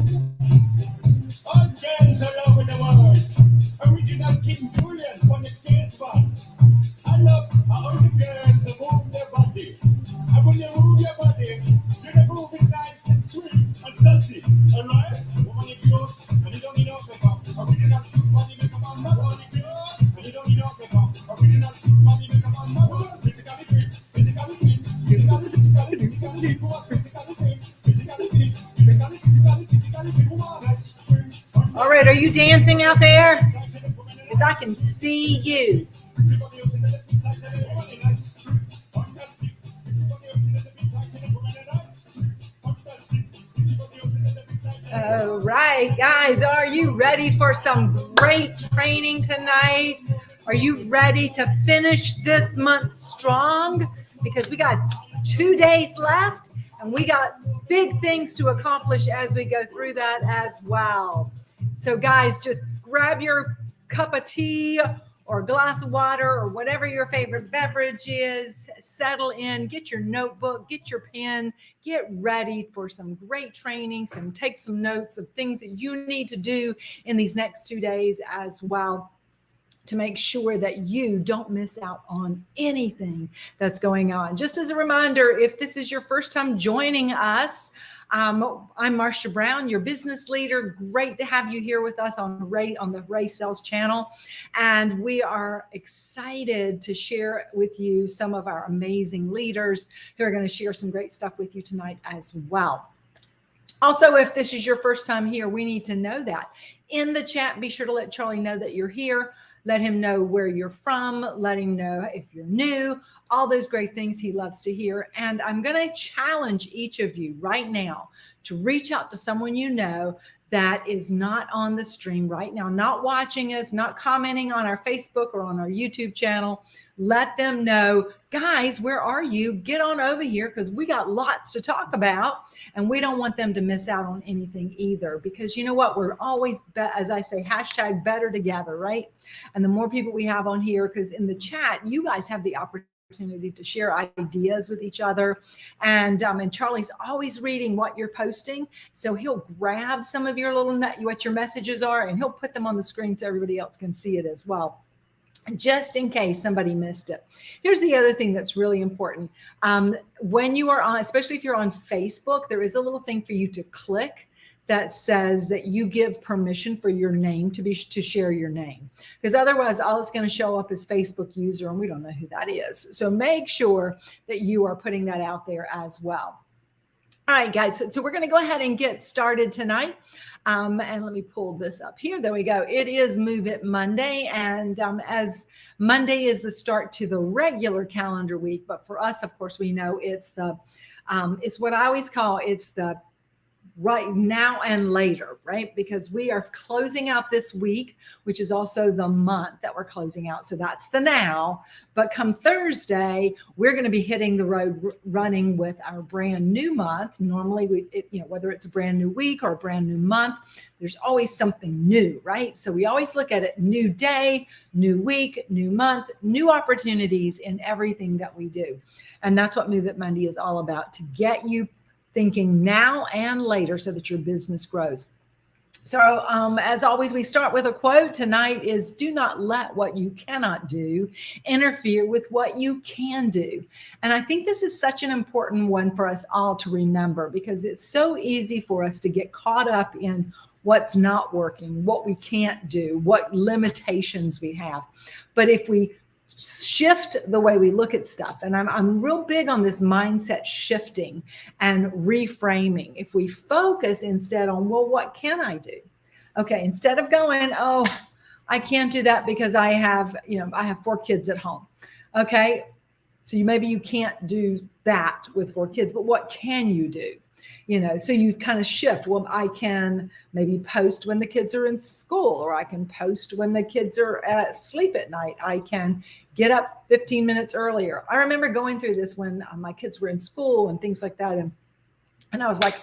All girls all over the world. Original King Julian on the dance spot. I love how all the girls move their body. And when you move your body, you're moving nice and sweet and sassy. Alright? Woman, if you and you don't need no makeup. Original cute body make a man mad. Woman, if you and you don't need no makeup. Original cute body make a man mad. Physically fit, physically fit, physically fit, physically fit, physically fit, physically fit, woman. All right, are you dancing out there? Because I can see you. All right, guys, are you ready for some great training tonight? Are you ready to finish this month strong? Because we got 2 days left and we got big things to accomplish as we go through that as well. So guys, just grab your cup of tea or a glass of water or whatever your favorite beverage is, settle in, get your notebook, get your pen, get ready for some great training, take some notes of things that you need to do in these next 2 days as well, to make sure that you don't miss out on anything that's going on. Just as a reminder, if this is your first time joining us, I'm Marcia Brown, your business leader. Great to have you here with us on the Ray Sales channel. And we are excited to share with you some of our amazing leaders who are going to share some great stuff with you tonight as well. Also, if this is your first time here, we need to know that. In the chat, be sure to let Charlie know that you're here. Let him know where you're from. Let him know if you're new, all those great things he loves to hear. And I'm going to challenge each of you right now to reach out to someone you know that is not on the stream right now, not watching us, not commenting on our Facebook or on our YouTube channel. Let them know, guys, where are you? Get on over here because we got lots to talk about and we don't want them to miss out on anything either. Because you know what? We're always, as I say, hashtag better together, right? And the more people we have on here, because in the chat, you guys have the opportunity to share ideas with each other. And Charlie's always reading what you're posting. So he'll grab some of your what your messages are and he'll put them on the screen so everybody else can see it as well, just in case somebody missed it. Here's the other thing that's really important. When you are on, especially if you're on Facebook, there is a little thing for you to click that says that you give permission for your name to share your name. Because otherwise, all it's going to show up is Facebook user, and we don't know who that is. So make sure that you are putting that out there as well. All right, guys, so we're going to go ahead and get started tonight. And let me pull this up here. There we go. It is Move It Monday. And as Monday is the start to the regular calendar week, but for us, of course, we know it's what I always call, it's the right now and later, right? Because we are closing out this week, which is also the month that we're closing out. So that's the now. But come Thursday, we're going to be hitting the road running with our brand new month. Normally, whether it's a brand new week or a brand new month, there's always something new, right? So we always look at it: new day, new week, new month, new opportunities in everything that we do. And that's what Move It Monday is all about, to get you thinking now and later so that your business grows. So as always, we start with a quote. Tonight is, do not let what you cannot do interfere with what you can do. And I think this is such an important one for us all to remember, because it's so easy for us to get caught up in what's not working, what we can't do, what limitations we have. But if we shift the way we look at stuff, and I'm real big on this mindset shifting and reframing. If we focus instead on, well, what can I do? Okay, instead of going, oh, I can't do that because I have 4 kids at home. Okay, so maybe you can't do that with 4 kids, but what can you do? So you kind of shift. Well, I can maybe post when the kids are in school, or I can post when the kids are asleep at night. I can get up 15 minutes earlier. I remember going through this when my kids were in school and things like that. And I was like,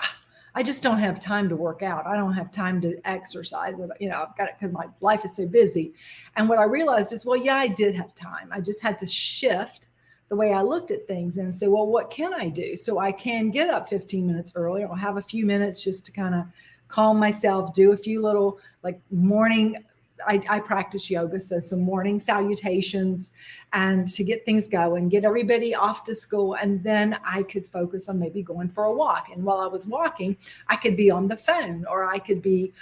I just don't have time to work out. I don't have time to exercise. I've got it because my life is so busy. And what I realized is, well, yeah, I did have time. I just had to shift the way I looked at things and say, well, what can I do? So I can get up 15 minutes earlier. I'll have a few minutes just to kind of calm myself, do a few little like morning. I practice yoga, so some morning salutations and to get things going, get everybody off to school. And then I could focus on maybe going for a walk. And while I was walking, I could be on the phone, or I could be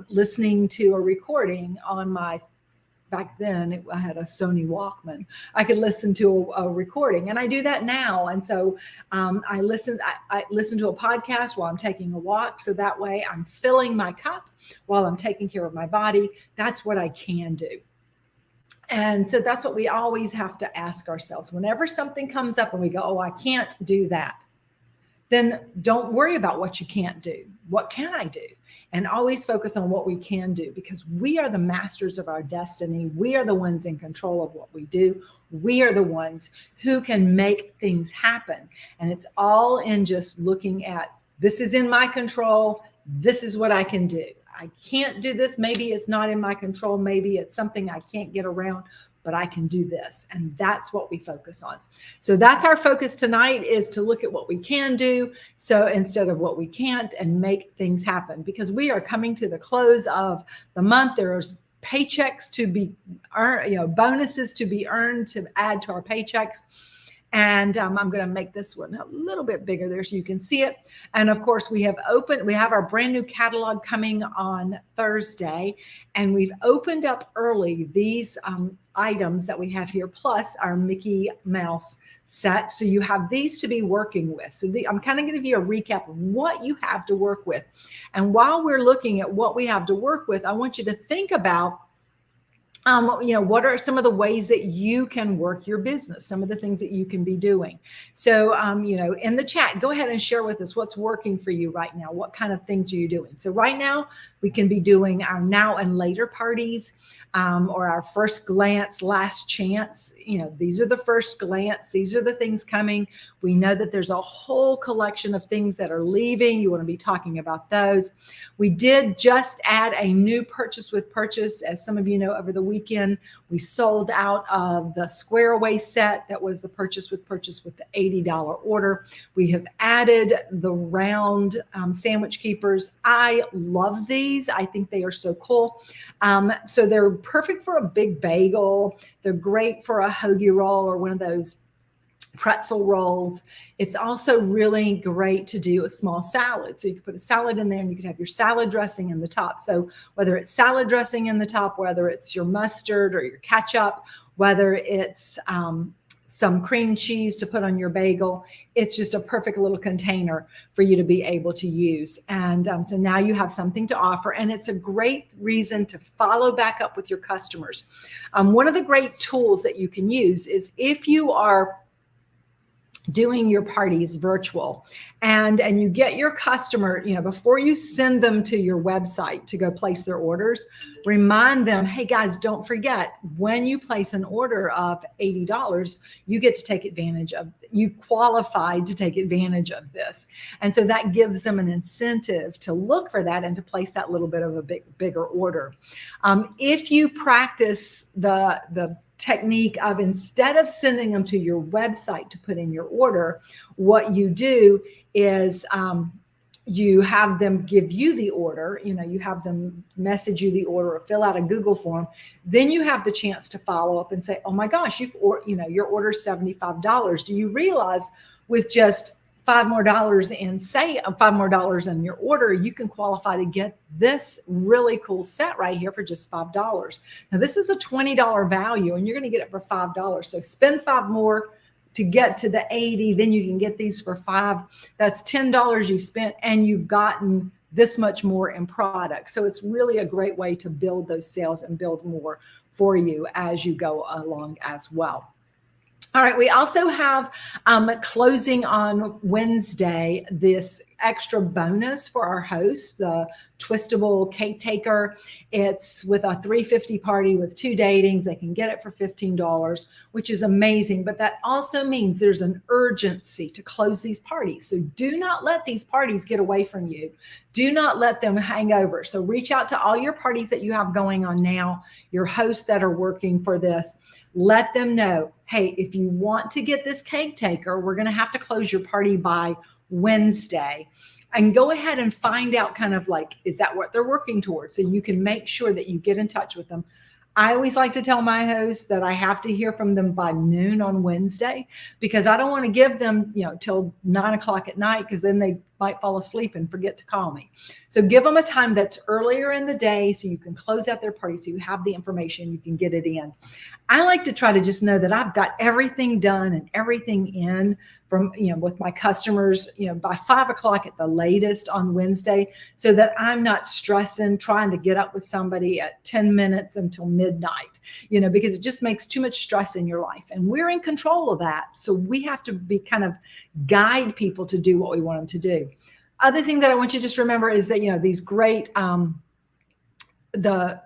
listening to a recording on my, back then I had a Sony Walkman. I could listen to a recording, and I do that now. And so I listen to a podcast while I'm taking a walk. So that way I'm filling my cup while I'm taking care of my body. That's what I can do. And so that's what we always have to ask ourselves. Whenever something comes up and we go, oh, I can't do that, then don't worry about what you can't do. What can I do? And always focus on what we can do, because we are the masters of our destiny. We are the ones in control of what we do. We are the ones who can make things happen. And it's all in just looking at, this is in my control. This is what I can do. I can't do this. Maybe it's not in my control. Maybe it's something I can't get around, but I can do this. And that's what we focus on. So that's our focus tonight, is to look at what we can do. So instead of what we can't, and make things happen, because we are coming to the close of the month. There's paychecks to be earned, bonuses to be earned to add to our paychecks. And I'm going to make this one a little bit bigger there so you can see it. And of course, we have our brand new catalog coming on Thursday, and we've opened up early these items that we have here, plus our Mickey Mouse set. So you have these to be working with. So I'm kind of going to give you a recap of what you have to work with. And while we're looking at what we have to work with, I want you to think about what are some of the ways that you can work your business, some of the things that you can be doing. So, in the chat, go ahead and share with us what's working for you right now. What kind of things are you doing? So right now we can be doing our now and later parties, or our first glance, last chance. These are the first glance. These are the things coming. We know that there's a whole collection of things that are leaving. You want to be talking about those. We did just add a new purchase with purchase. As some of you know, over the weekend, we sold out of the square away set. That was the purchase with the $80 order. We have added the round sandwich keepers. I love these. I think they are so cool. So they're perfect for a big bagel. They're great for a hoagie roll or one of those pretzel rolls. It's also really great to do a small salad. So you can put a salad in there, and you can have your salad dressing in the top. So whether it's salad dressing in the top, whether it's your mustard or your ketchup, whether it's some cream cheese to put on your bagel, it's just a perfect little container for you to be able to use. And so now you have something to offer, and it's a great reason to follow back up with your customers. One of the great tools that you can use is if you are doing your parties virtual and you get your customer, before you send them to your website to go place their orders, remind them, hey guys, don't forget, when you place an order of $80, you get to take advantage of, you qualified to take advantage of this. And so that gives them an incentive to look for that and to place that little bit of a bigger order. If you practice the technique of, instead of sending them to your website to put in your order, what you do is you have them give you the order, you have them message you the order or fill out a Google form. Then you have the chance to follow up and say, oh my gosh, your order's $75. Do you realize with just $5 more in your order, you can qualify to get this really cool set right here for just $5. Now this is a $20 value, and you're going to get it for $5. So spend $5 more to get to the 80, then you can get these for $5. That's $10 you spent, and you've gotten this much more in product. So it's really a great way to build those sales and build more for you as you go along as well. All right, we also have closing on Wednesday, this extra bonus for our host, the twistable cake taker. It's with a $350 party with 2 datings. They can get it for $15, which is amazing. But that also means there's an urgency to close these parties. So do not let these parties get away from you. Do not let them hang over. So reach out to all your parties that you have going on now, your hosts that are working for this. Let them know, hey, if you want to get this cake taker, we're going to have to close your party by Wednesday. and go ahead and find out kind of like, is that what they're working towards? So you can make sure that you get in touch with them. I always like to tell my hosts that I have to hear from them by noon on Wednesday, because I don't want to give them, till 9 o'clock at night, because then they might fall asleep and forget to call me. So give them a time that's earlier in the day so you can close out their party, so you have the information, you can get it in. I like to try to just know that I've got everything done and everything in from, with my customers, by 5 o'clock at the latest on Wednesday, so that I'm not stressing trying to get up with somebody at 10 minutes until midnight, because it just makes too much stress in your life. And we're in control of that. So we have to be kind of guide people to do what we want them to do. Other thing that I want you to just remember is that, these great, the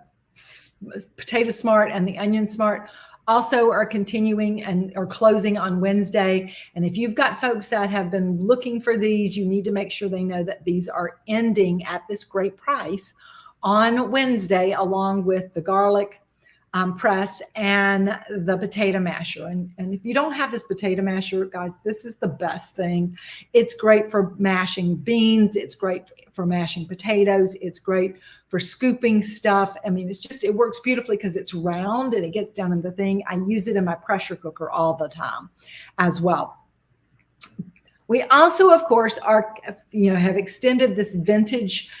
Potato Smart and the Onion Smart also are continuing and are closing on Wednesday. And if you've got folks that have been looking for these, you need to make sure they know that these are ending at this great price on Wednesday, along with the garlic press and the potato masher. And if you don't have this potato masher, guys, this is the best thing. It's great for mashing beans. It's great for mashing potatoes. It's great for scooping stuff. I mean, it works beautifully because it's round and it gets down in the thing. I use it in my pressure cooker all the time as well. We also, of course, have extended this vintage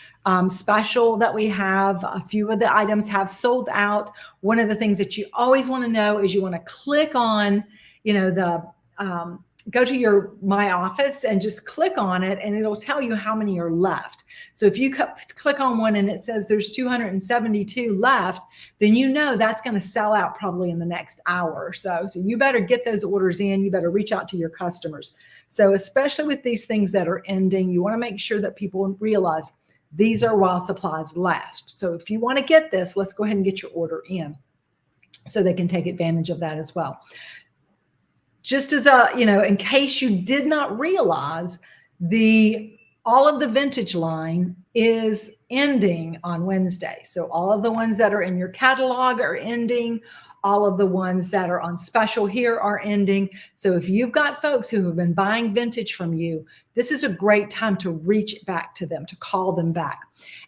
special that we have. A few of the items have sold out. One of the things that you always want to know is you want to click on, go to my office and just click on it, and it'll tell you how many are left. So if you click on one and it says there's 272 left, then that's going to sell out probably in the next hour or so. So you better get those orders in. You better reach out to your customers. So especially with these things that are ending, you want to make sure that people realize these are while supplies last. So if you want to get this, let's go ahead and get your order in so they can take advantage of that as well. Just as in case you did not realize, all of the vintage line is ending on Wednesday. So all of the ones that are in your catalog are ending. All of the ones that are on special here are ending. So if you've got folks who have been buying vintage from you, this is a great time to reach back to them, to call them back.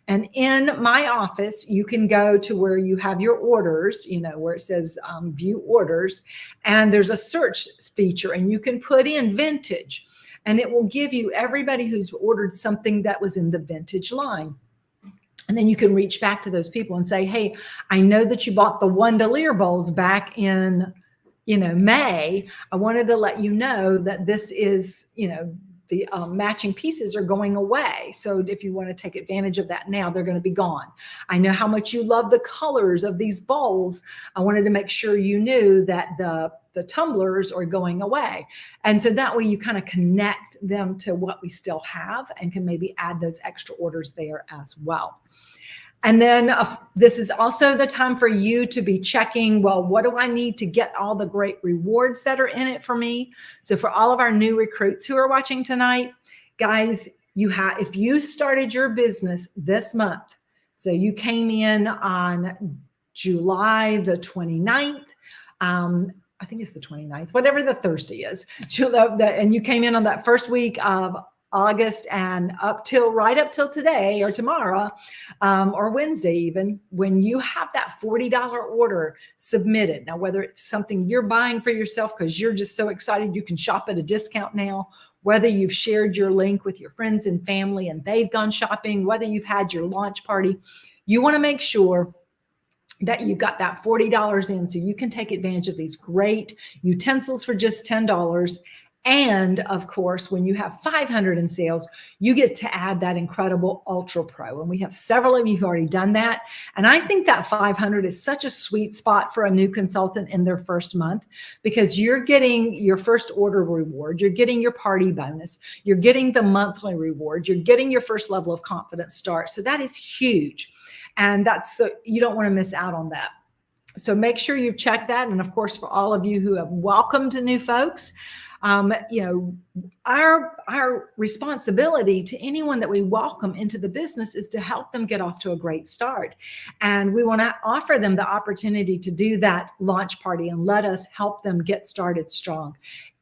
And in my office, you can go to where you have your orders, where it says view orders, and there's a search feature, and you can put in vintage, and it will give you everybody who's ordered something that was in the vintage line. And then you can reach back to those people and say, hey, I know that you bought the Wondelier bowls back in, May. I wanted to let you know that this is, the matching pieces are going away. So if you want to take advantage of that now, they're going to be gone. I know how much you love the colors of these bowls. I wanted to make sure you knew that the tumblers are going away. And so that way you kind of connect them to what we still have and can maybe add those extra orders there as well. And then this is also the time for you to be checking, well, what do I need to get all the great rewards that are in it for me? So for all of our new recruits who are watching tonight, guys, if you started your business this month, so you came in on July the 29th, I think it's the 29th, whatever the Thursday is, and you came in on that first week of August and right up till today or tomorrow or Wednesday even, when you have that $40 order submitted. Now, whether it's something you're buying for yourself because you're just so excited you can shop at a discount now, whether you've shared your link with your friends and family and they've gone shopping, whether you've had your launch party, you want to make sure that you got that $40 in so you can take advantage of these great utensils for just $10. And of course, when you have 500 in sales, you get to add that incredible Ultra Pro. And we have several of you who've already done that. And I think that 500 is such a sweet spot for a new consultant in their first month, because you're getting your first order reward. You're getting your party bonus. You're getting the reward. You're getting your first level of confidence start. So that is huge. And you don't want to miss out on that. So make sure you check that. And of course, for all of you who have welcomed new folks, our responsibility to anyone that we welcome into the business is to help them get off to a great start. And we want to offer them the opportunity to do that launch party and let us help them get started strong.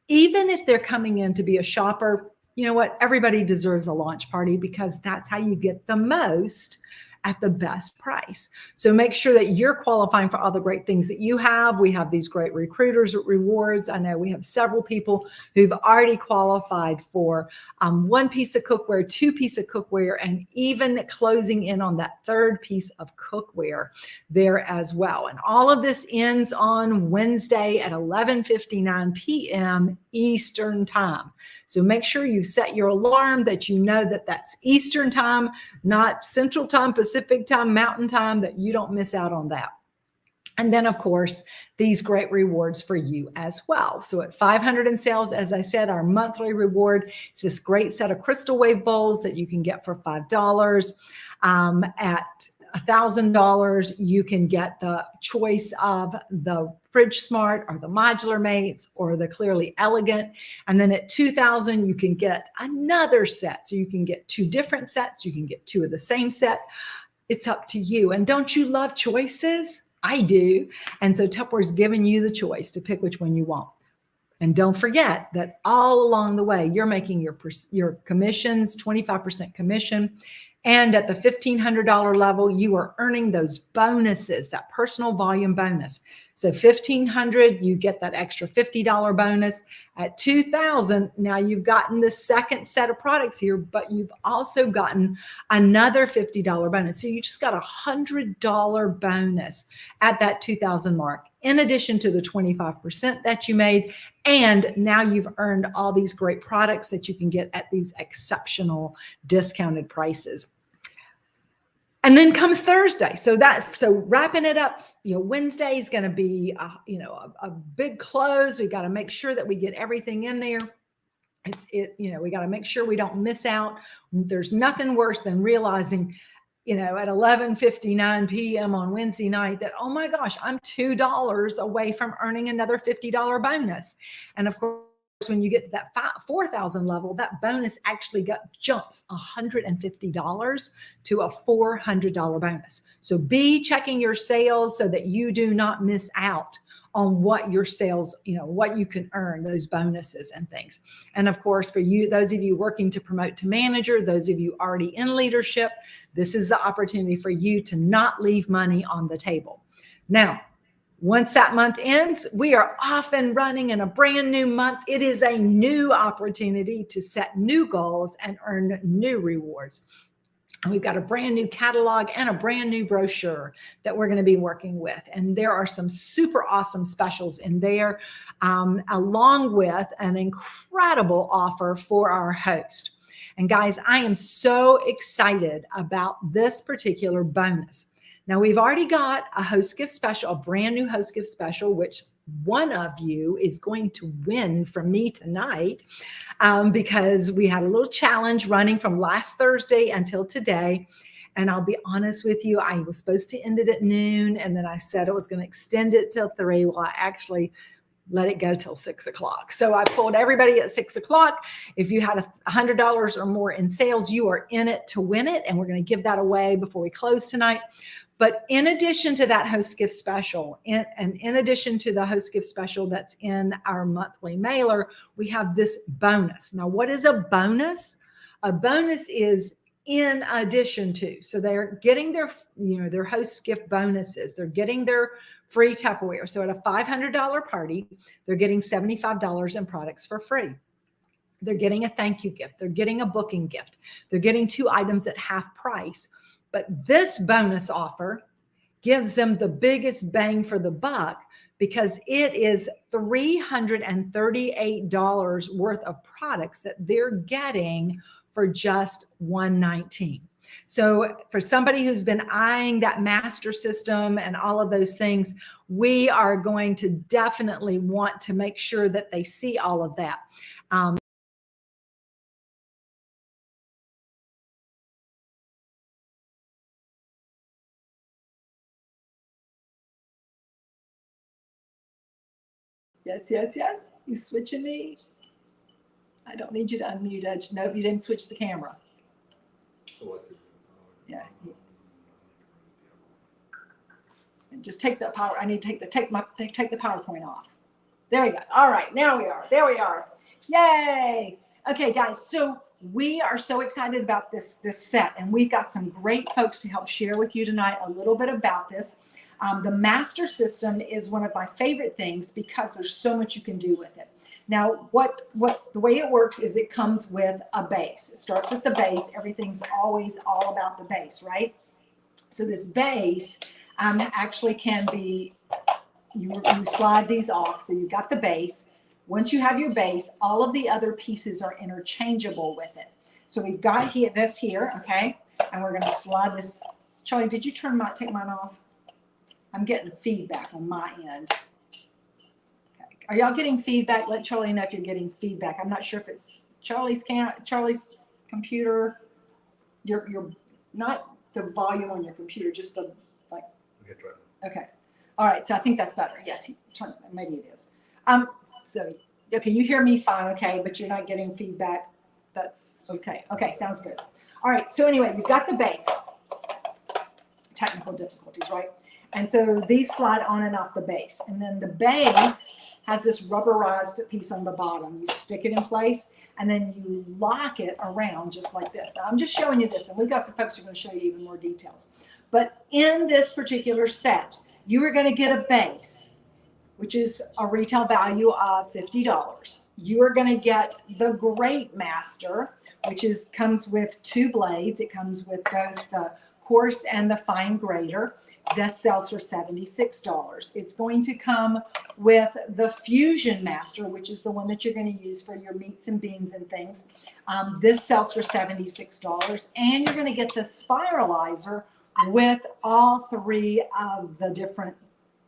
Even if they're coming in to be a shopper, you know what? Everybody deserves a launch party because that's how you get the most at the best price. So make sure that you're qualifying for all the great things that you have. We have these great recruiters rewards. I know we have several people who've already qualified for one piece of cookware, two piece of cookware, and even closing in on that third piece of cookware there as well. And all of this ends on Wednesday at 11:59 p.m. Eastern time. So make sure you set your alarm that you know that that's Eastern time, not Central time, Pacific time, Mountain time, that you don't miss out on that. And then, of course, these great rewards for you as well. So at 500 in sales, as I said, our monthly reward is this great set of Crystal Wave bowls that you can get for $5. At $1,000, you can get the choice of the Fridge Smart or the Modular Mates or the Clearly Elegant. And then at $2,000, you can get another set. So you can get two different sets. You can get two of the same set. It's up to you. And don't you love choices? I do. And so Tupperware's giving you the choice to pick which one you want. And don't forget that all along the way, you're making your commissions, 25% commission. And at the $1,500 level, you are earning those bonuses, that personal volume bonus. So $1,500, you get that extra $50 bonus. At $2,000, now you've gotten the second set of products here, but you've also gotten another $50 bonus. So you just got $100 bonus at that $2,000 mark, in addition to the 25% that you made. And now you've earned all these great products that you can get at these exceptional discounted prices. And then comes Thursday. So wrapping it up, Wednesday is going to be, a big close. We got to make sure that we get everything in there. We got to make sure we don't miss out. There's nothing worse than realizing, at 11:59 p.m. on Wednesday night that, oh my gosh, I'm $2 away from earning another $50 bonus. And of course, when you get to that 4,000 level, that bonus actually jumps $150 to a $400 bonus. So be checking your sales so that you do not miss out on what your sales, what you can earn, those bonuses and things. And of course, for you, those of you working to promote to manager, those of you already in leadership, this is the opportunity for you to not leave money on the table. Now, once that month ends, we are off and running in a brand new month. It is a new opportunity to set new goals and earn new rewards. And we've got a brand new catalog and a brand new brochure that we're going to be working with. And there are some super awesome specials in there, along with an incredible offer for our host. And guys, I am so excited about this particular bonus. Now, we've already got a host gift special, a brand new host gift special, which one of you is going to win from me tonight, because we had a little challenge running from last Thursday until today. And I'll be honest with you, I was supposed to end it at noon, and then I said I was going to extend it till 3. Well, I actually let it go till 6 o'clock. So I pulled everybody at 6 o'clock. If you had $100 or more in sales, you are in it to win it. And we're going to give that away before we close tonight. But in addition to that host gift special, and in addition to the host gift special that's in our monthly mailer, we have this bonus. Now, what is a bonus? A bonus is in addition to. So they're getting their host gift bonuses. They're getting their free Tupperware. So at a $500 party, they're getting $75 in products for free. They're getting a thank you gift. They're getting a booking gift. They're getting 2 items at half price. But this bonus offer gives them the biggest bang for the buck because it is $338 worth of products that they're getting for just $119. So for somebody who's been eyeing that master system and all of those things, we are going to definitely want to make sure that they see all of that. Yes, yes, yes. You switching me? I don't need you to unmute Edge. Nope, you didn't switch the camera. Yeah. And just take the power. I need to take the PowerPoint off. There we go. All right, now we are. There we are. Yay! Okay, guys, so we are so excited about this set, and we've got some great folks to help share with you tonight a little bit about this. The master system is one of my favorite things because there's so much you can do with it. Now, what the way it works is it comes with a base. It starts with the base. Everything's always all about the base, right? So this base actually can be, you slide these off. So you've got the base. Once you have your base, all of the other pieces are interchangeable with it. So we've got here, this here, okay? And we're gonna slide this. Charlie, did you take mine off? I'm getting feedback on my end. Okay. Are y'all getting feedback? Let Charlie know if you're getting feedback. I'm not sure if it's Charlie's computer. You're not the volume on your computer, just the like. Okay. All right. So I think that's better. Yes. Maybe it is. So okay, you hear me fine. Okay, but you're not getting feedback. That's okay. Okay, sounds good. All right. So anyway, you've got the base. Technical difficulties, right? And so these slide on and off the base. And then the base has this rubberized piece on the bottom. You stick it in place and then you lock it around just like this. Now I'm just showing you this, and we've got some folks who are going to show you even more details. But in this particular set, you are going to get a base, which is a retail value of $50. You are going to get the Great Master, which comes with 2 blades. It comes with both the coarse and the fine grater. This sells for $76. It's going to come with the Fusion Master, which is the one that you're going to use for your meats and beans and things. This sells for $76. And you're going to get the Spiralizer with all 3 of the different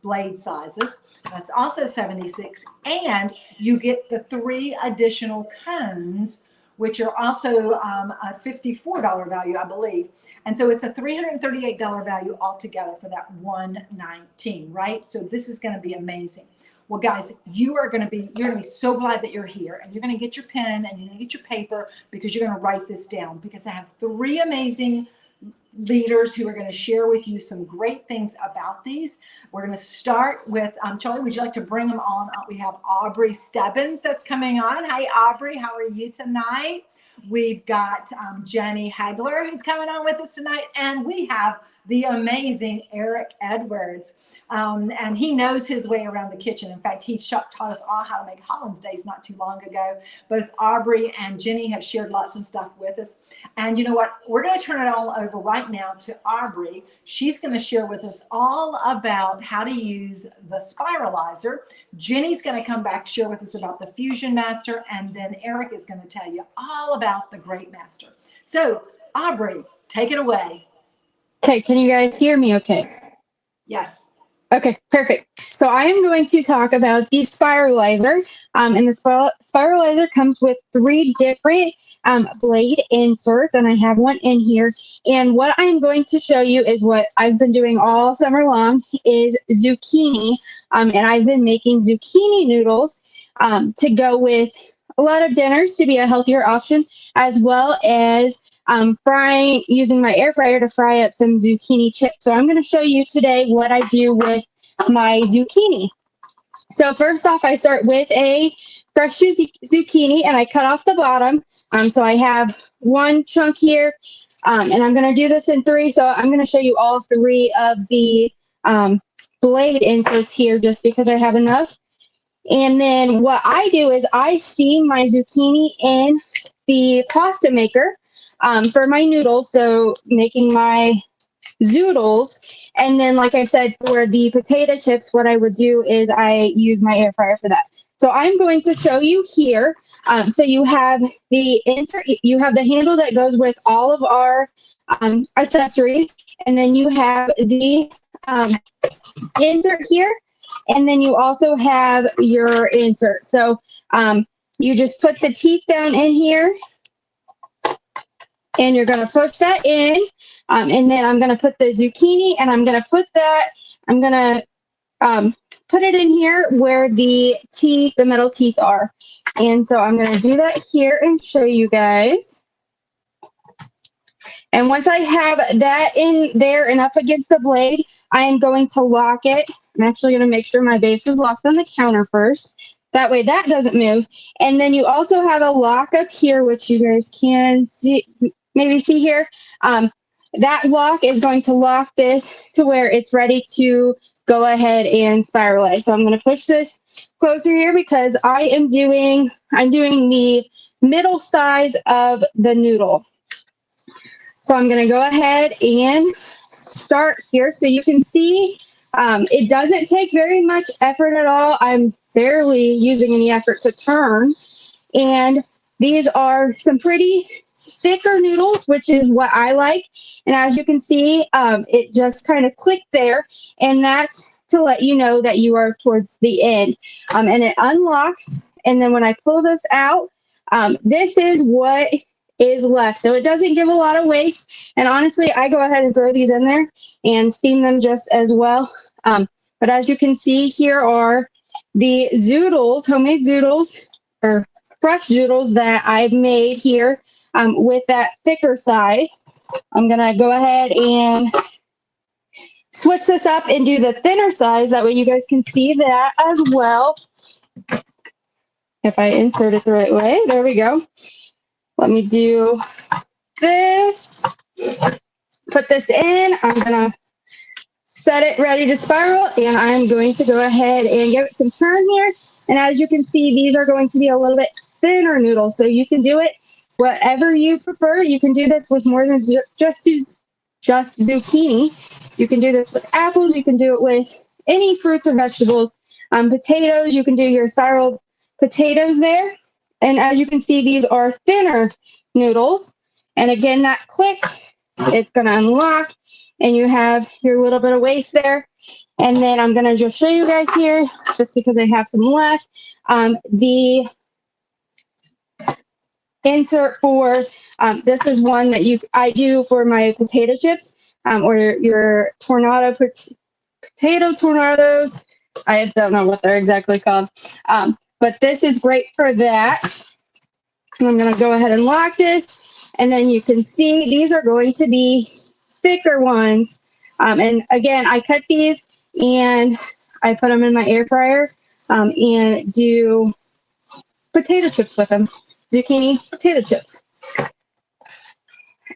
blade sizes. That's also $76. And you get the 3 additional cones, which are also a $54 value, I believe. And so it's a $338 value altogether for that $119, right? So this is going to be amazing. Well, guys, you're going to be so glad that you're here, and you're going to get your pen and you're going to get your paper because you're going to write this down, because I have 3 amazing leaders who are going to share with you some great things about these. We're going to start with, Charlie, would you like to bring them on? We have Aubrey Stebbins that's coming on. Hi, Aubrey. How are you tonight? We've got Jenny Hagler who's coming on with us tonight. And we have the amazing Eric Edwards. And he knows his way around the kitchen. In fact, he taught us all how to make Hollands Days not too long ago. Both Aubrey and Jenny have shared lots of stuff with us. And you know what? We're going to turn it all over right now to Aubrey. She's going to share with us all about how to use the Spiralizer. Jenny's going to come back, share with us about the Fusion Master. And then Eric is going to tell you all about the Great Master. So, Aubrey, take it away. Okay, can you guys hear me okay? Yes. Okay, perfect. So I am going to talk about the Spiralizer. And the Spiralizer comes with 3 different blade inserts, and I have one in here. And what I'm going to show you is what I've been doing all summer long is zucchini. And I've been making zucchini noodles to go with a lot of dinners to be a healthier option, as well as frying, using my air fryer to fry up some zucchini chips. So I'm going to show you today what I do with my zucchini. So first off, I start with a fresh zucchini and I cut off the bottom. So I have 1 chunk here, and I'm going to do this in 3. So I'm going to show you all 3 of the blade inserts here just because I have enough. And then what I do is I steam my zucchini in the pasta maker for my noodles, so making my zoodles. And then, like I said, for the potato chips, what I would do is I use my air fryer for that. So I'm going to show you here. So you have the insert, you have the handle that goes with all of our accessories, and then you have the insert here, and then you also have your insert. So you just put the teeth down in here, and you're going to push that in, and then I'm going to put the zucchini, and I'm going to put it in here where the teeth, the metal teeth are. And so I'm going to do that here and show you guys. And once I have that in there and up against the blade, I am going to lock it. I'm actually going to make sure my base is locked on the counter first. That way that doesn't move. And then you also have a lock up here, which you guys can see, maybe see here. That lock is going to lock this to where it's ready to go ahead and spiralize. So I'm going to push this closer here because I'm doing the middle size of the noodle. So I'm going to go ahead and start here. So you can see it doesn't take very much effort at all. I'm barely using any effort to turn. And these are some pretty thicker noodles, which is what I like. And as you can see, it just kind of clicked there. And that's to let you know that you are towards the end. And it unlocks. And then when I pull this out, this is what is left. So it doesn't give a lot of waste. And honestly, I go ahead and throw these in there and steam them just as well. But as you can see, here are the zoodles, homemade zoodles, or fresh zoodles that I've made here with that thicker size. I'm going to go ahead and switch this up and do the thinner size. That way you guys can see that as well. If I insert it the right way, there we go. Let me do this. Put this in. I'm going to set it ready to spiral, and I'm going to go ahead and give it some turn here. And as you can see, these are going to be a little bit thinner noodles, so you can do it whatever you prefer. You can do this with more than just zucchini. You can do this with apples. You can do it with any fruits or vegetables. Potatoes, you can do your spiraled potatoes there. And as you can see, these are thinner noodles. And again, that clicks, it's going to unlock, and you have your little bit of waste there. And then I'm going to just show you guys here, just because I have some left, the insert for, this is one that I do for my potato chips, or your potato tornadoes. I don't know what they're exactly called. But this is great for that. And I'm going to go ahead and lock this. And then you can see these are going to be thicker ones. And again, I cut these and I put them in my air fryer and do potato chips with them. Zucchini potato chips.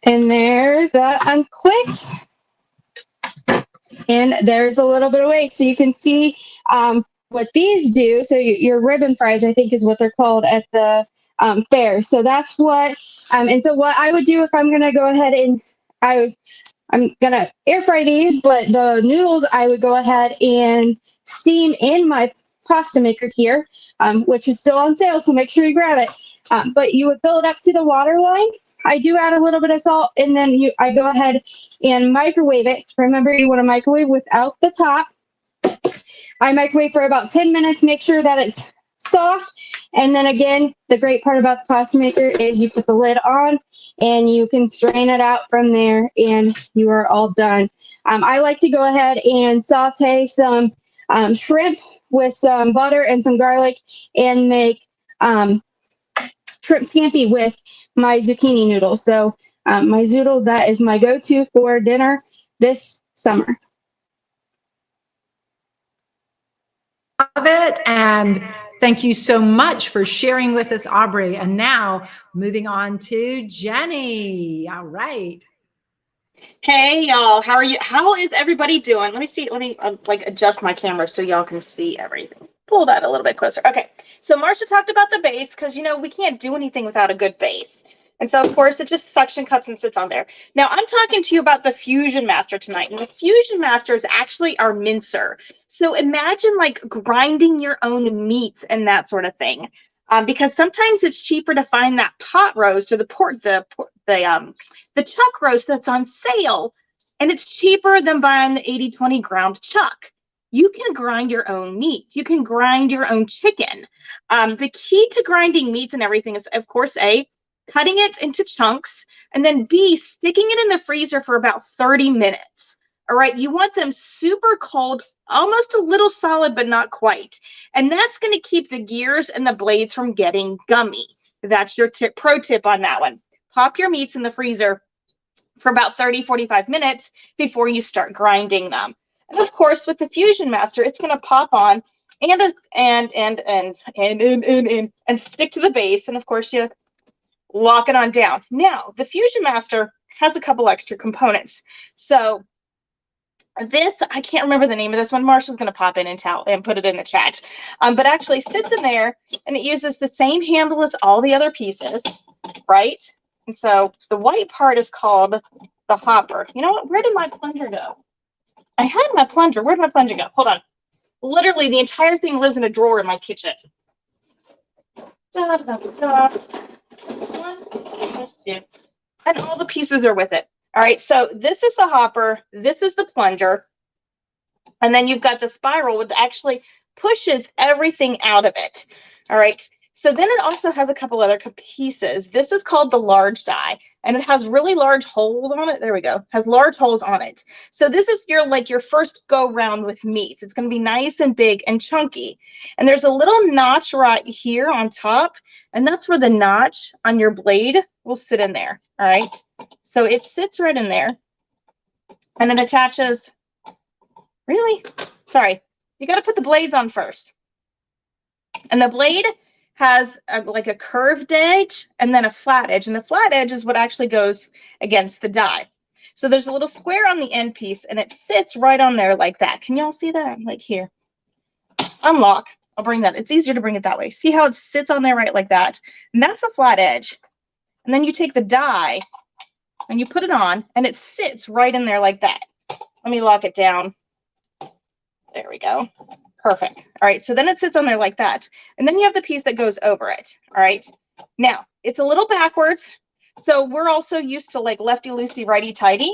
And there's that unclicked. And there's a little bit of waste. So you can see what these do. So your ribbon fries, I think, is what they're called at the fair. So that's what, and so what I would do if I'm going to go ahead and I'm going to air fry these, but the noodles I would go ahead and steam in my pasta maker here, which is still on sale, so make sure you grab it. But you would fill it up to the water line. I do add a little bit of salt, and then I go ahead and microwave it. Remember, you want to microwave without the top. I microwave for about 10 minutes, make sure that it's soft. And then again, the great part about the pasta maker is you put the lid on and you can strain it out from there and you are all done. I like to go ahead and saute some shrimp with some butter and some garlic and make shrimp scampi with my zucchini noodles. So my zoodles, that is my go-to for dinner this summer. Love it. And thank you so much for sharing with us, Aubrey. And now moving on to Jenny. All right. Hey y'all, how are you? How is everybody doing? Let me see. Let me like adjust my camera so y'all can see everything. Pull that a little bit closer. Okay. So Marcia talked about the base because we can't do anything without a good base. And so of course it just suction cups and sits on there. Now I'm talking to you about the Fusion Master tonight. And the Fusion Master is actually our mincer. So imagine like grinding your own meats and that sort of thing. Because sometimes it's cheaper to find that pot roast or the chuck roast that's on sale, and it's cheaper than buying the 80/20 ground chuck. You can grind your own meat. You can grind your own chicken. The key to grinding meats and everything is, of course, A, cutting it into chunks, and then B, sticking it in the freezer for about 30 minutes. All right, you want them super cold, almost a little solid, but not quite. And that's going to keep the gears and the blades from getting gummy. That's your pro tip on that one. Pop your meats in the freezer for about 30-45 minutes before you start grinding them. And of course, with the Fusion Master, it's going to pop on and stick to the base. And of course, you lock it on down. Now, the Fusion Master has a couple extra components. So this, I can't remember the name of this one. Marsha's going to pop in and put it in the chat. But actually sits in there, and it uses the same handle as all the other pieces, right? And so the white part is called the hopper. You know what? Where did my plunger go? I had my plunger. Where did my plunger go? Hold on. Literally, the entire thing lives in a drawer in my kitchen. Da, da, da, da. One, there's two. And all the pieces are with it. All right, so this is the hopper. This is the plunger. And then you've got the spiral, which actually pushes everything out of it. All right, so then it also has a couple other pieces. This is called the large die, and it has really large holes on it. There we go. Has large holes on it. So this is your first go round with meats. It's going to be nice and big and chunky. And there's a little notch right here on top, and that's where the notch on your blade will sit in there. All right. So it sits right in there, and it attaches. Really? Sorry. You got to put the blades on first. And the blade has like a curved edge and then a flat edge. And the flat edge is what actually goes against the die. So there's a little square on the end piece, and it sits right on there like that. Can y'all see that? Like here. Unlock. I'll bring that. It's easier to bring it that way. See how it sits on there right like that? And that's the flat edge. And then you take the die and you put it on, and it sits right in there like that. Let me lock it down. There we go. Perfect. All right, so then it sits on there like that. And then you have the piece that goes over it. All right. Now, it's a little backwards. So we're also used to like lefty-loosey, righty-tighty,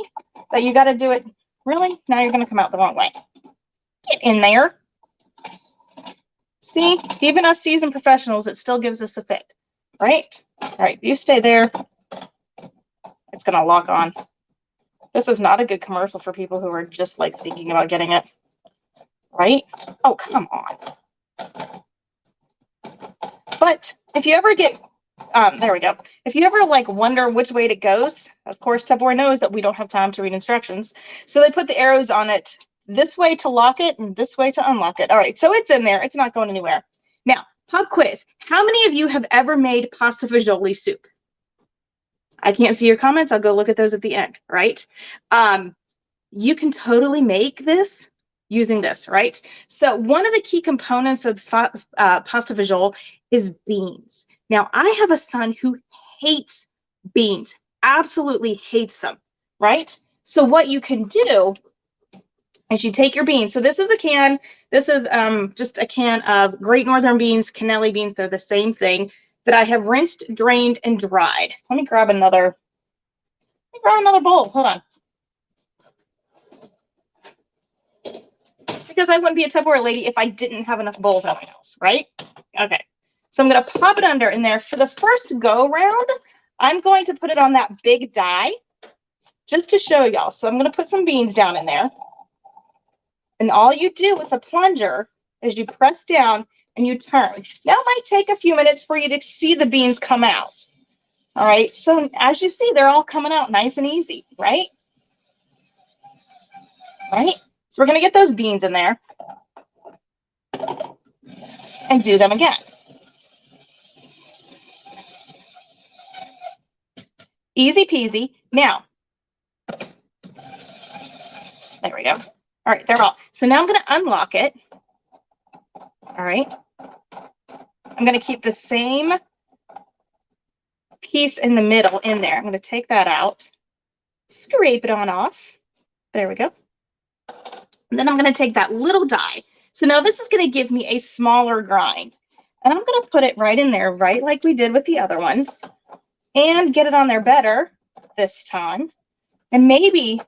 but you got to do it. Really? Now you're going to come out the wrong way. Get in there. See, even us seasoned professionals, it still gives us a fit. Right? All right, you stay there. It's going to lock on. This is not a good commercial for people who are just like thinking about getting it. Right? Oh, come on. But if you ever get, there we go. If you ever like wonder which way it goes, of course, Tupperware knows that we don't have time to read instructions. So they put the arrows on it this way to lock it and this way to unlock it. All right, so it's in there. It's not going anywhere. Now, pop quiz. How many of you have ever made pasta fagioli soup? I can't see your comments. I'll go look at those at the end, right? You can totally make this using this, right? So one of the key components of pasta fagioli is beans. Now, I have a son who hates beans, absolutely hates them, right? So what you can do is you take your beans. So this is a can. This is just a can of Great Northern beans, cannelli beans. They're the same thing that I have rinsed, drained, and dried. Let me grab another bowl. Hold on. Because I wouldn't be a Tupperware lady if I didn't have enough bowls at my house, right? Okay. So I'm going to pop it under in there. For the first go round, I'm going to put it on that big die just to show y'all. So I'm going to put some beans down in there. And all you do with the plunger is you press down and you turn. Now it might take a few minutes for you to see the beans come out. All right. So as you see, they're all coming out nice and easy, right? Right? So we're going to get those beans in there and do them again. Easy peasy. Now, there we go. All right, they're all. So now I'm going to unlock it. All right. I'm going to keep the same piece in the middle in there. I'm going to take that out, scrape it on off. There we go. And then I'm going to take that little die. So now this is going to give me a smaller grind. And I'm going to put it right in there, right like we did with the other ones. And get it on there better this time. And maybe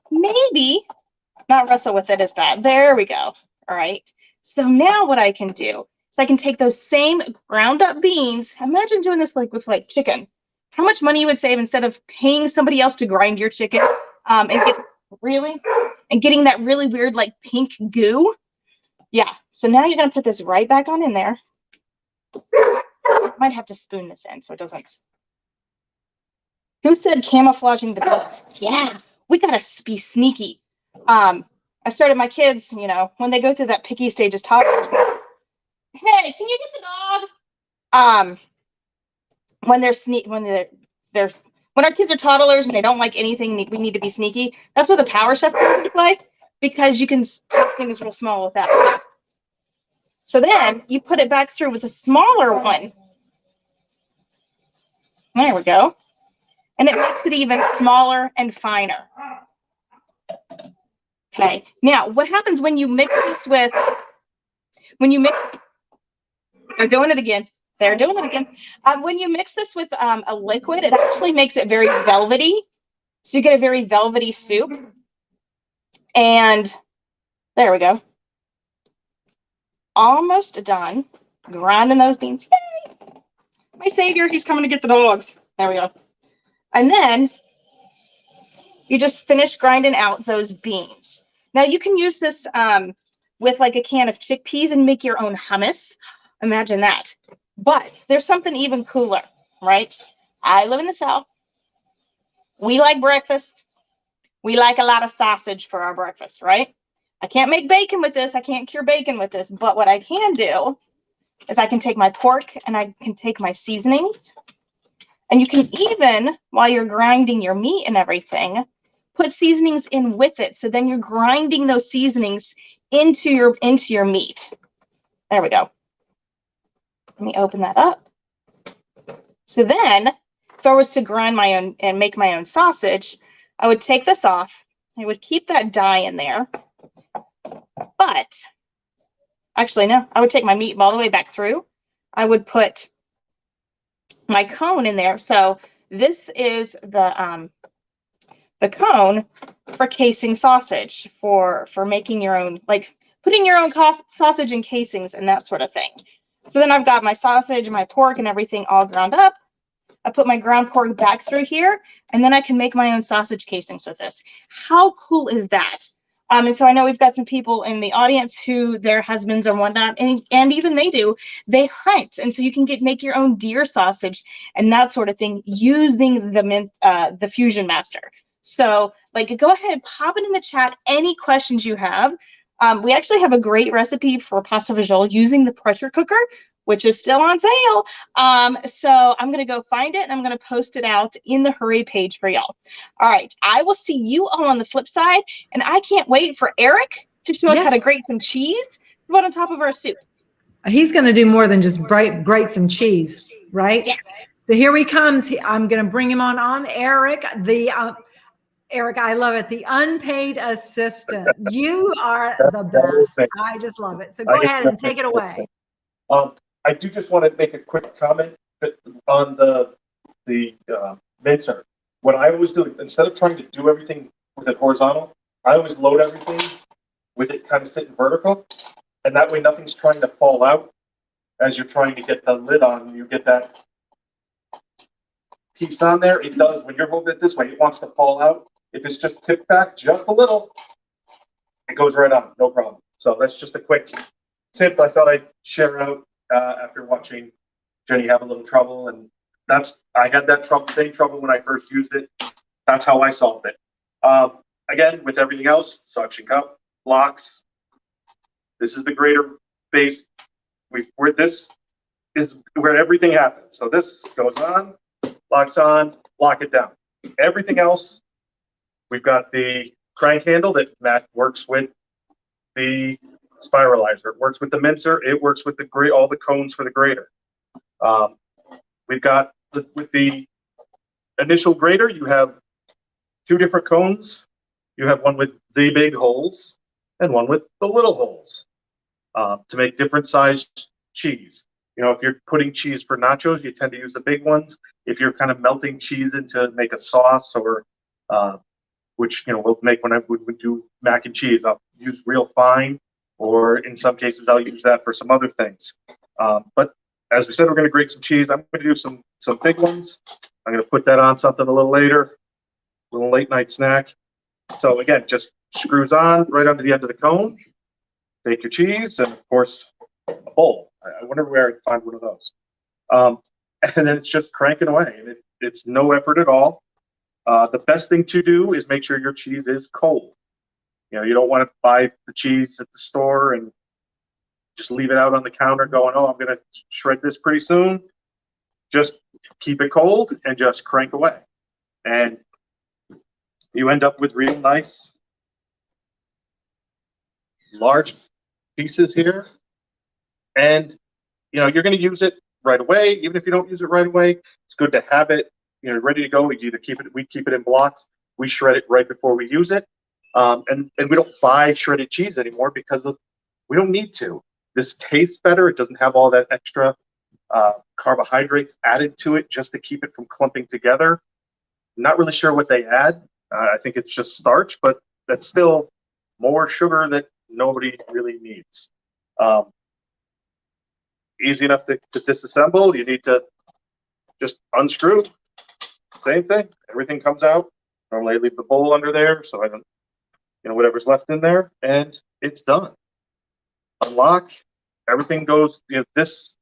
not wrestle with it as bad. There we go. All right. So now what I can do is I can take those same ground up beans. Imagine doing this like with like chicken. How much money you would save instead of paying somebody else to grind your chicken and getting that really weird like pink goo. Yeah. So now you're going to put this right back on in there. I might have to spoon this in so it doesn't. Who said camouflaging the beans? Yeah, we got to be sneaky. I started my kids, you know, when they go through that picky stage as toddlers, Hey, can you get the dog? When when our kids are toddlers and they don't like anything, we need to be sneaky. That's where the Power Chef comes into play, because you can tuck things real small with that. So then you put it back through with a smaller one. There we go. And it makes it even smaller and finer. Okay. Now, what happens when you mix this with, they're doing it again. They're doing it again. When you mix this with a liquid, it actually makes it very velvety. So you get a very velvety soup. And there we go. Almost done. Grinding those beans. Yay! My savior, he's coming to get the dogs. There we go. And then you just finish grinding out those beans. Now you can use this with like a can of chickpeas and make your own hummus. Imagine that. But there's something even cooler, right? I live in the South. We like breakfast. We like a lot of sausage for our breakfast, right? I can't make bacon with this. I can't cure bacon with this. But what I can do is I can take my pork and I can take my seasonings. And you can even, while you're grinding your meat and everything, put seasonings in with it. So then you're grinding those seasonings into your meat. There we go. Let me open that up. So then, if I was to grind my own and make my own sausage, I would take this off. I would keep that dye in there. But, actually, no. I would take my meat all the way back through. I would put my cone in there. So this is the cone for casing sausage, for making your own, like putting your own sausage in casings and that sort of thing. So then I've got my sausage, my pork, and everything all ground up. I put my ground pork back through here, and then I can make my own sausage casings with this. How cool is that? And so I know we've got some people in the audience who their husbands and whatnot, and even they hunt. And so you can make your own deer sausage and that sort of thing using the Fusion Master. So like, go ahead, pop it in the chat, any questions you have. We actually have a great recipe for pasta fagioli using the pressure cooker, which is still on sale. So I'm going to go find it and I'm going to post it out in the hurry page for y'all. All right. I will see you all on the flip side. And I can't wait for Eric to show us how to grate some cheese to put on top of our soup. He's going to do more than just grate some cheese, right? Yes. So here he comes. I'm going to bring him on. Eric, Eric, I love it. The unpaid assistant. You are the best. I just love it. So go ahead and take it away. I do just want to make a quick comment on the mincer. What I always do, instead of trying to do everything with it horizontal, I always load everything with it kind of sitting vertical, and that way nothing's trying to fall out as you're trying to get the lid on. You get that piece on there. It does, when you're holding it this way, it wants to fall out. If it's just tipped back just a little, it goes right on, no problem. So that's just a quick tip I thought I'd share out after watching Jenny have a little trouble. And I had that same trouble when I first used it. That's how I solved it. Again, with everything else, suction cup, blocks. This is the grater base. This is where everything happens. So this goes on, locks on, lock it down. Everything else, we've got the crank handle that Matt works with the spiralizer. It works with the mincer. It works with all the cones for the grater. We've got with the initial grater, you have two different cones. You have one with the big holes and one with the little holes to make different sized cheese. You know, if you're putting cheese for nachos, you tend to use the big ones. If you're kind of melting cheese into make a sauce or which, you know, we'll make when we do mac and cheese, I'll use real fine, or in some cases I'll use that for some other things. But as we said, we're going to grate some cheese. I'm going to do some big ones. I'm going to put that on something a little later, a little late night snack. So again, just screws on right under the end of the cone. Take your cheese and of course a bowl. I wonder where I can find one of those. And then it's just cranking away. And it's no effort at all. The best thing to do is make sure your cheese is cold. You know, you don't want to buy the cheese at the store and just leave it out on the counter going, oh, I'm going to shred this pretty soon. Just keep it cold and just crank away. And you end up with real nice, large pieces here. And, you know, you're going to use it right away. Even if you don't use it right away, it's good to have it, you know, ready to go. We keep it in blocks. We shred it right before we use it. And we don't buy shredded cheese anymore because we don't need to. This tastes better. It doesn't have all that extra carbohydrates added to it just to keep it from clumping together. Not really sure what they add. I think it's just starch, but that's still more sugar that nobody really needs. Easy enough to disassemble. You need to just unscrew. Same thing. Everything comes out. Normally I leave the bowl under there so I don't, you know, whatever's left in there, and it's done. Unlock. Everything goes, you know, this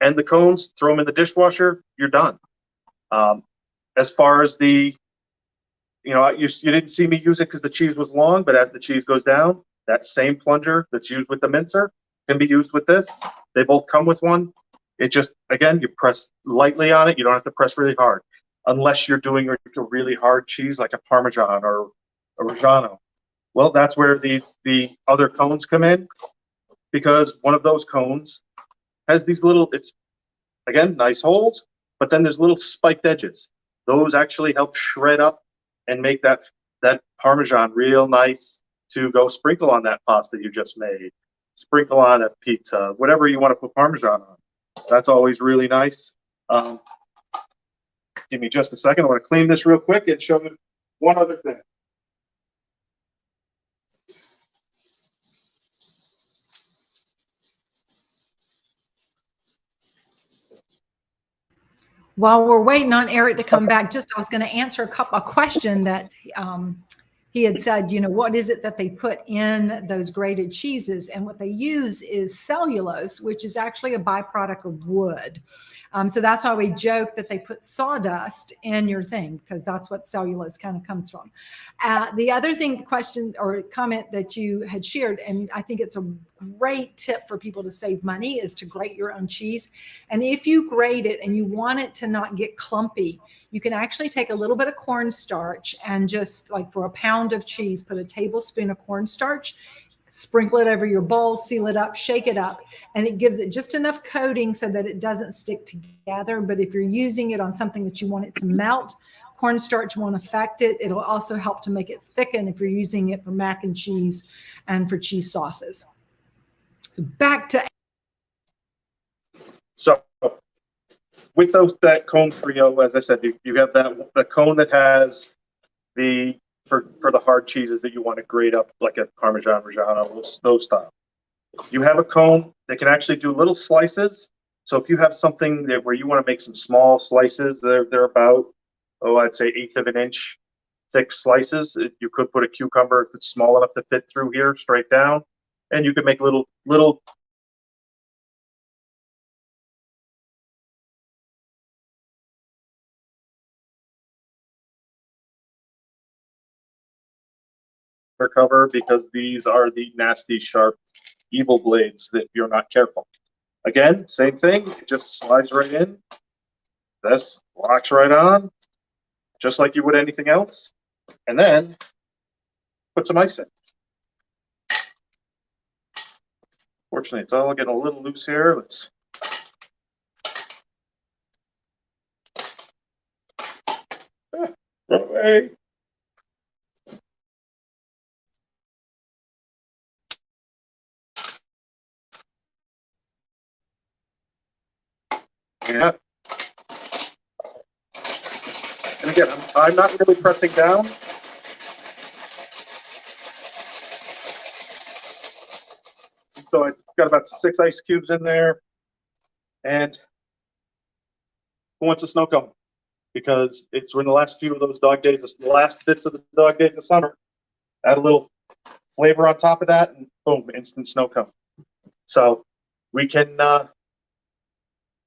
and the cones, throw them in the dishwasher, you're done. As far as the, you know, you didn't see me use it because the cheese was long, but as the cheese goes down, that same plunger that's used with the mincer can be used with this. They both come with one. It just, again, you press lightly on it. You don't have to press really hard unless you're doing a really hard cheese like a Parmesan or a Reggiano. Well, that's where the other cones come in, because one of those cones has these little, it's, again, nice holes, but then there's little spiked edges. Those actually help shred up and make that Parmesan real nice to go sprinkle on that pasta you just made, sprinkle on a pizza, whatever you want to put Parmesan on. That's always really nice. Give me just a second. I want to clean this real quick and show you one other thing. While we're waiting on Eric to come back, I was going to answer a question that he had said, you know, what is it that they put in those grated cheeses? And what they use is cellulose, which is actually a byproduct of wood. So that's why we joke that they put sawdust in your thing, because that's what cellulose kind of comes from. The other question or comment that you had shared, and I think it's a great tip for people to save money, is to grate your own cheese. And if you grate it and you want it to not get clumpy, you can actually take a little bit of cornstarch and just, like, for a pound of cheese, put a tablespoon of cornstarch, sprinkle it over your bowl, seal it up, shake it up, and it gives it just enough coating so that it doesn't stick together. But if you're using it on something that you want it to melt, cornstarch won't affect it. It'll also help to make it thicken if you're using it for mac and cheese and for cheese sauces. So back to. So with that cone trio, as I said, you have the cone that has the, for the hard cheeses that you want to grate up, like a Parmesan, Reggiano, those style. You have a cone that can actually do little slices. So if you have something where you want to make some small slices, they're about, I'd say 1/8 of an inch thick slices. You could put a cucumber if it's small enough to fit through here straight down, and you could make little cover, because these are the nasty, sharp, evil blades that you're not careful. Again, same thing, it just slides right in. This locks right on, just like you would anything else. And then put some ice in. Fortunately, it's all getting a little loose here. Let's run away. Yeah. And again, I'm not really pressing down. So I've got about 6 ice cubes in there. And who wants a snow cone? Because we're in the last few of those dog days, the last bits of the dog days of summer. Add a little flavor on top of that, and boom, instant snow cone. So we can,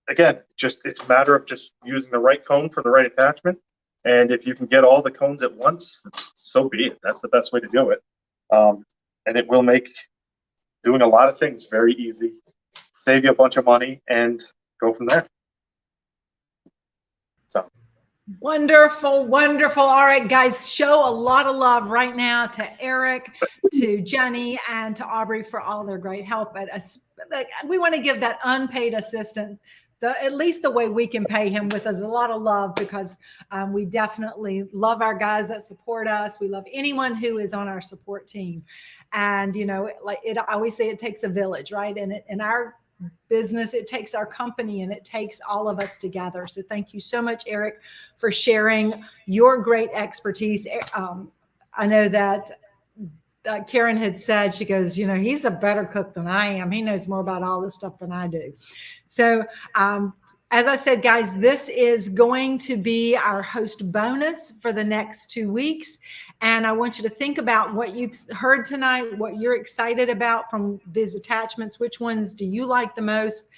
again, it's a matter of just using the right cone for the right attachment. And if you can get all the cones at once, so be it. That's the best way to do it. And it will make doing a lot of things very easy, save you a bunch of money, and go from there. So. Wonderful, wonderful. All right, guys, show a lot of love right now to Eric, to Jenny, and to Aubrey for all their great help. But we want to give that unpaid assistant at least the way we can pay him with us a lot of love, because we definitely love our guys that support us. We love anyone who is on our support team. And, you know, like I always say, it takes a village, right? And in our business, it takes our company, and it takes all of us together. So thank you so much, Eric, for sharing your great expertise. I know that Karen had said, she goes, you know, he's a better cook than I am. He knows more about all this stuff than I do. So as I said, guys, this is going to be our host bonus for the next 2 weeks. And I want you to think about what you've heard tonight, what you're excited about from these attachments. Which ones do you like the most?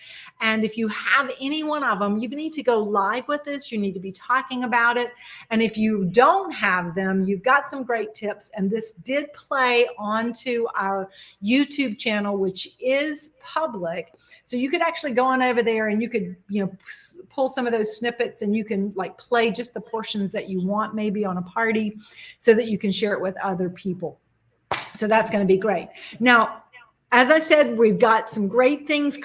And if you have any one of them, you need to go live with this. You need to be talking about it. And if you don't have them, you've got some great tips. And this did play onto our YouTube channel, which is public. So you could actually go on over there and you could, you know, pull some of those snippets, and you can like play just the portions that you want, maybe on a party, so that you can share it with other people. So that's going to be great. Now, as I said, we've got some great things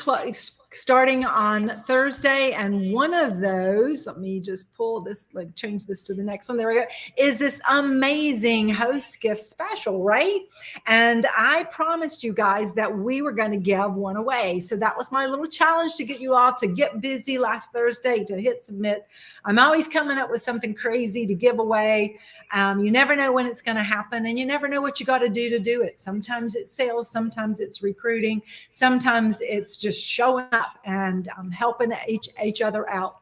starting on Thursday. And one of those, let me just pull this, like change this to the next one. There we go. Is this amazing host gift special, right? And I promised you guys that we were going to give one away. So that was my little challenge to get you all to get busy last Thursday to hit submit. I'm always coming up with something crazy to give away. You never know when it's going to happen, and you never know what you got to do it. Sometimes it's sales, sometimes it's recruiting, sometimes it's just showing up and helping each other out.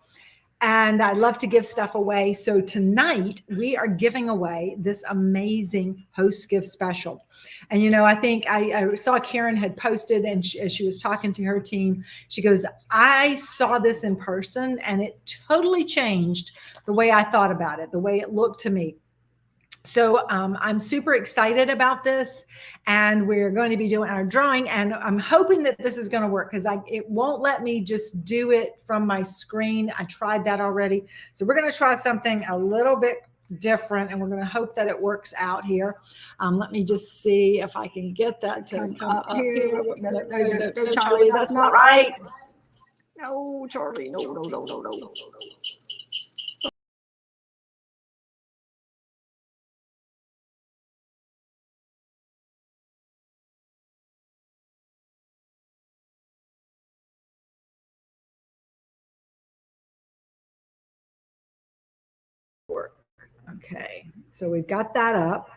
And I love to give stuff away. So tonight we are giving away this amazing host gift special. And, you know, I think I saw Karen had posted, and as she was talking to her team, she goes, I saw this in person and it totally changed the way I thought about it, the way it looked to me. So I'm super excited about this, and we're going to be doing our drawing, and I'm hoping that this is going to work, because it won't let me just do it from my screen. I tried that already. So we're going to try something a little bit different, and we're going to hope that it works out here. Let me just see if I can get that to come up here. No, Charlie, that's not right. No, Charlie, no. Okay, so we've got that up,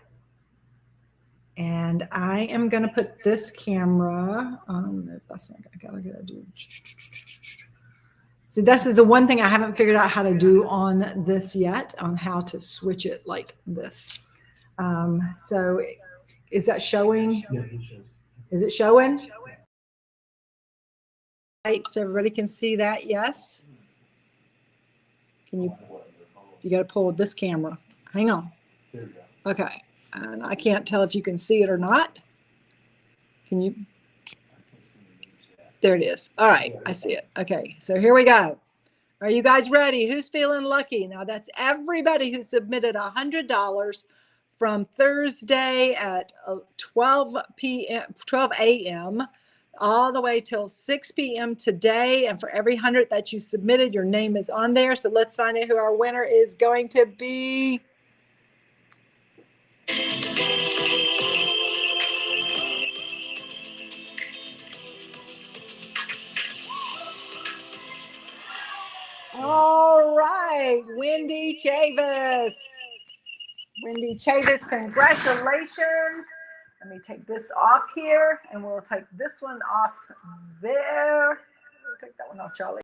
and I am going to put this camera on. That's not going to do. So this is the one thing I haven't figured out how to do on this yet, on how to switch it like this. So is that showing? Yeah, it shows. Is it showing? Right, so everybody can see that. Yes. Can you got to pull this camera. Hang on. There you go. Okay. And I can't tell if you can see it or not. Can you? There it is. All right. I see it. Okay. So here we go. Are you guys ready? Who's feeling lucky? Now that's everybody who submitted $100 from Thursday at 12 a.m. all the way till 6 p.m. today. And for every 100 that you submitted, your name is on there. So let's find out who our winner is going to be. All right, Wendy Chavis. Wendy Chavis, congratulations. Let me take this off here, and we'll take this one off there. Take that one off, Charlie.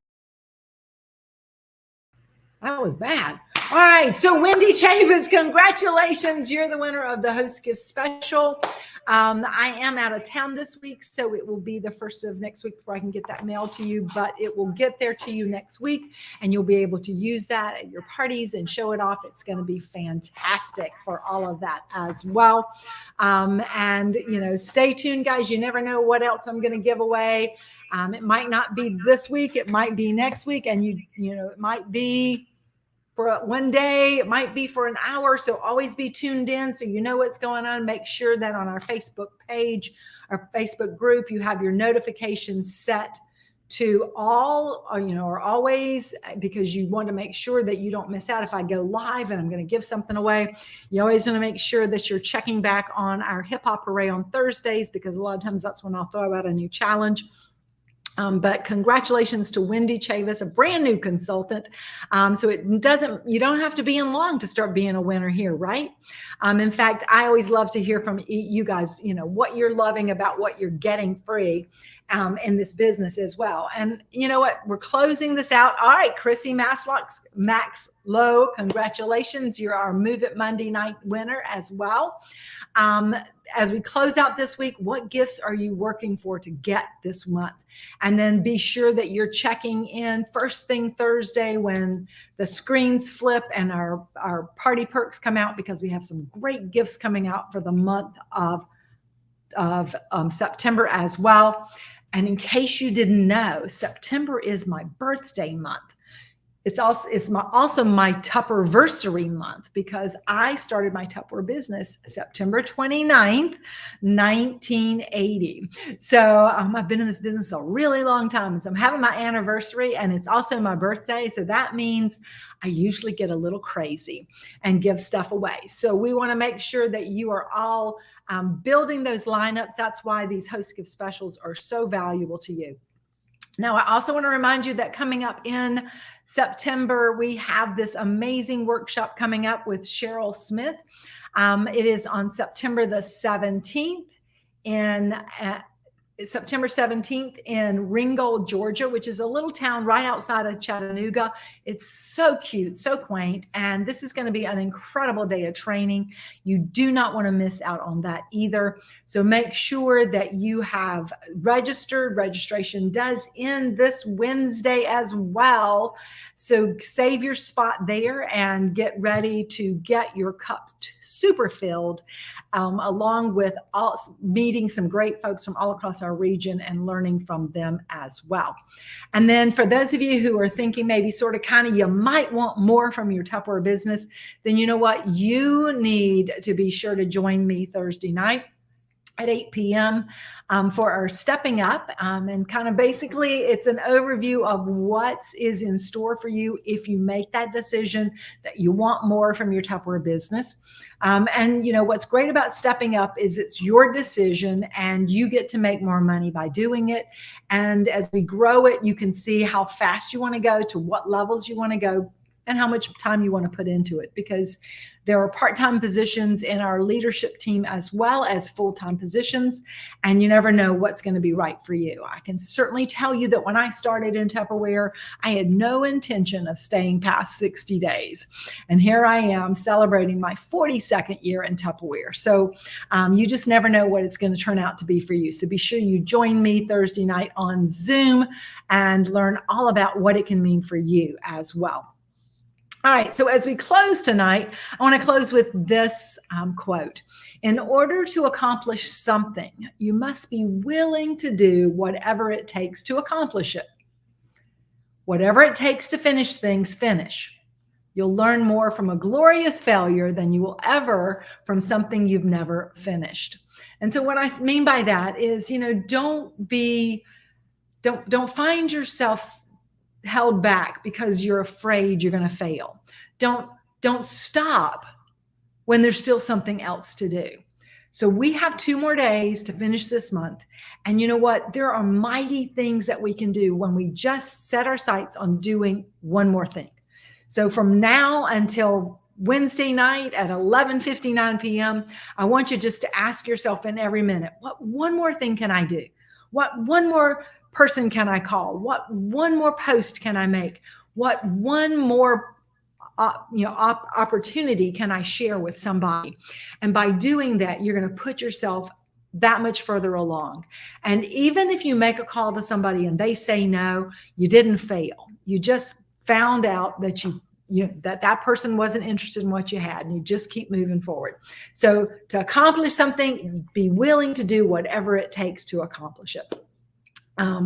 That was bad. All right, so Wendy Chavis, congratulations. You're the winner of the Host Gift Special. I am out of town this week, so it will be the first of next week before I can get that mail to you, but it will get there to you next week, and you'll be able to use that at your parties and show it off. It's going to be fantastic for all of that as well. And, you know, stay tuned, guys. You never know what else I'm going to give away. It might not be this week. It might be next week, and you know, it might be for one day, it might be for an hour. So always be tuned in so you know what's going on. Make sure that on our Facebook page, our Facebook group, you have your notifications set to all, or always, because you want to make sure that you don't miss out. If I go live and I'm going to give something away, you always want to make sure that you're checking back on our hip hop array on Thursdays, because a lot of times that's when I'll throw out a new challenge. But congratulations to Wendy Chavis, a brand new consultant. So you don't have to be in long to start being a winner here, right? In fact, I always love to hear from you guys, you know, what you're loving about what you're getting free in this business as well. And you know what? We're closing this out. All right, Chrissy Max Lowe, congratulations. You're our Move It Monday night winner as well. As we close out this week, what gifts are you working for to get this month? And then be sure that you're checking in first thing Thursday when the screens flip and our party perks come out, because we have some great gifts coming out for the month of September as well. And in case you didn't know, September is my birthday month. It's also my Tupperversary month, because I started my Tupperware business September 29th, 1980. So I've been in this business a really long time. And so I'm having my anniversary, and it's also my birthday. So that means I usually get a little crazy and give stuff away. So we want to make sure that you are all building those lineups. That's why these Host Gift Specials are so valuable to you. Now, I also want to remind you that coming up in September, we have this amazing workshop coming up with Cheryl Smith. It is on September the 17th in Ringgold, Georgia, which is a little town right outside of Chattanooga. It's so cute, so quaint. And this is going to be an incredible day of training. You do not want to miss out on that either. So make sure that you have registered. Registration does end this Wednesday as well. So save your spot there and get ready to get your cups super filled, along with meeting some great folks from all across our region and learning from them as well. And then for those of you who are thinking maybe sort of kind of you might want more from your Tupperware business, then you know what? You need to be sure to join me Thursday night at 8 p.m. For our Stepping Up. And kind of basically it's an overview of what is in store for you if you make that decision that you want more from your Tupperware business. And you know, what's great about Stepping Up is it's your decision and you get to make more money by doing it. And as we grow it, you can see how fast you want to go, to what levels you want to go, and how much time you want to put into it, because there are part-time positions in our leadership team as well as full-time positions, and you never know what's going to be right for you. I can certainly tell you that when I started in Tupperware, I had no intention of staying past 60 days. And here I am celebrating my 42nd year in Tupperware. So you just never know what it's going to turn out to be for you. So be sure you join me Thursday night on Zoom and learn all about what it can mean for you as well. All right, so as we close tonight, I want to close with this quote. In order to accomplish something, you must be willing to do whatever it takes to accomplish it. Whatever it takes to finish things, finish. You'll learn more from a glorious failure than you will ever from something you've never finished. And so what I mean by that is, you know, don't find yourself held back because you're afraid you're going to fail. Don't stop when there's still something else to do. So we have 2 more days to finish this month. And you know what? There are mighty things that we can do when we just set our sights on doing one more thing. So from now until Wednesday night at 11:59 p.m., I want you just to ask yourself in every minute, what one more thing can I do? What one more person can I call? What one more post can I make? What one more opportunity can I share with somebody? And by doing that, you're going to put yourself that much further along. And even if you make a call to somebody and they say no, you didn't fail. You just found out that that person wasn't interested in what you had, and you just keep moving forward. So to accomplish something, be willing to do whatever it takes to accomplish it.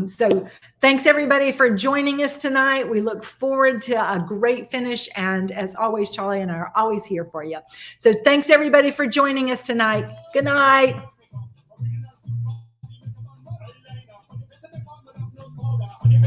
So thanks everybody for joining us tonight. We look forward to a great finish. And as always, Charlie and I are always here for you. So thanks everybody for joining us tonight. Good night. Honey,